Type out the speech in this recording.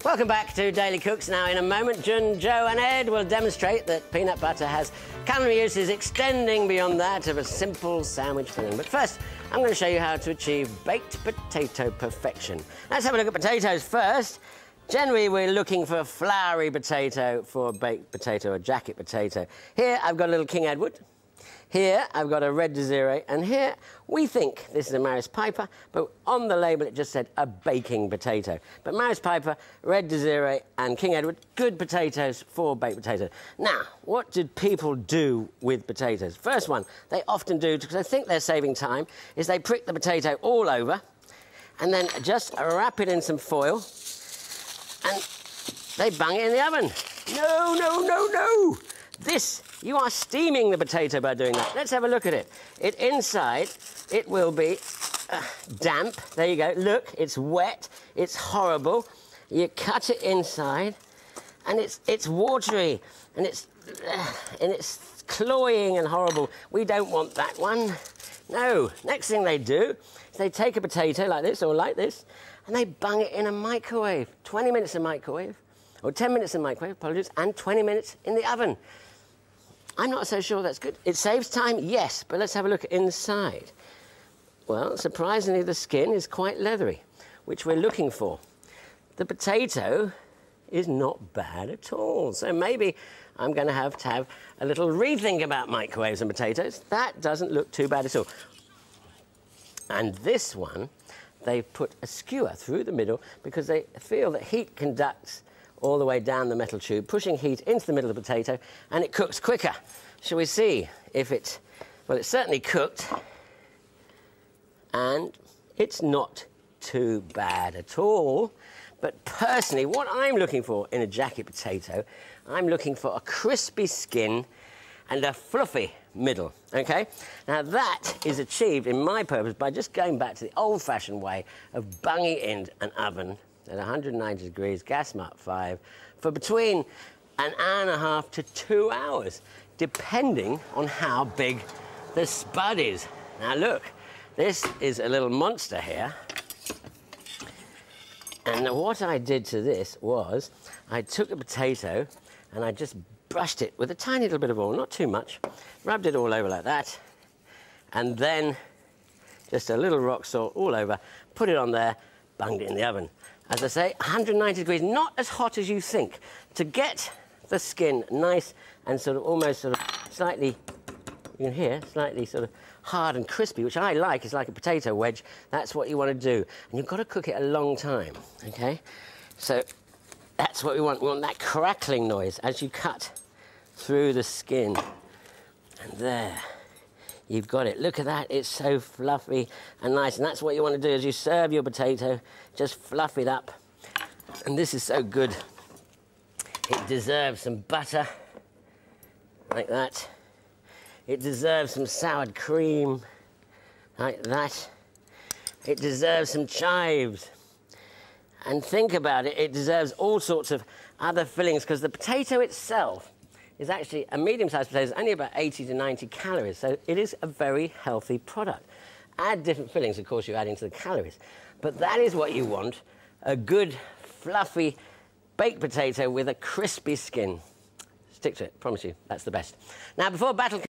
Welcome back to Daily Cooks. Now, in a moment, Jun, Joe and Ed will demonstrate that peanut butter has culinary uses extending beyond that of a simple sandwich filling. But first, I'm going to show you how to achieve baked potato perfection. Let's have a look at potatoes first. Generally, we're looking for a floury potato for a baked potato, a jacket potato. Here, I've got a little King Edward. Here, I've got a red Desiree, and here, we think this is a Maris Piper, but on the label it just said a baking potato. But Maris Piper, red Desiree, and King Edward, good potatoes for baked potatoes. Now, what did people do with potatoes? First one, they often do, because I think they're saving time, is they prick the potato all over, and then just wrap it in some foil, and they bung it in the oven. No, no, no, no! This, you are steaming the potato by doing that. Let's have a look at it. Inside, it will be damp. There you go. Look, it's wet. It's horrible. You cut it inside, and it's watery, and it's cloying and horrible. We don't want that one. No. Next thing they do is they take a potato like this or like this, and they bung it in a microwave. 20 minutes in microwave, or 10 minutes in microwave, apologies, and 20 minutes in the oven. I'm not so sure that's good. It saves time, yes, but let's have a look inside. Well, surprisingly, the skin is quite leathery, which we're looking for. The potato is not bad at all. So maybe I'm going to have a little rethink about microwaves and potatoes. That doesn't look too bad at all. And this one, they've put a skewer through the middle because they feel that heat conducts all the way down the metal tube, pushing heat into the middle of the potato, and it cooks quicker. Shall we see if it... Well, it's certainly cooked, and it's not too bad at all. But personally, what I'm looking for in a jacket potato, I'm looking for a crispy skin and a fluffy middle, OK? Now, that is achieved, in my purpose, by just going back to the old-fashioned way of bunging in an oven at 190 degrees, gas mark 5, for between an hour and a half to 2 hours, depending on how big the spud is. Now, look, this is a little monster here. And what I did to this was I took a potato and I just brushed it with a tiny little bit of oil, not too much, rubbed it all over like that, and then just a little rock salt all over, put it on there, bunged it in the oven. As I say, 190 degrees, not as hot as you think. To get the skin nice and sort of almost sort of slightly, you can hear, slightly sort of hard and crispy, which I like, is like a potato wedge. That's what you want to do. And you've got to cook it a long time, OK? So that's what we want. We want that crackling noise as you cut through the skin. And there. You've got it. Look at that. It's so fluffy and nice. And that's what you want to do as you serve your potato. Just fluff it up. And this is so good. It deserves some butter, like that. It deserves some sour cream, like that. It deserves some chives. And think about it. It deserves all sorts of other fillings, because the potato itself is actually, a medium-sized potato is only about 80 to 90 calories, so it is a very healthy product. Add different fillings, of course, you're adding to the calories. But that is what you want, a good, fluffy baked potato with a crispy skin. Stick to it, promise you, that's the best. Now, before battle...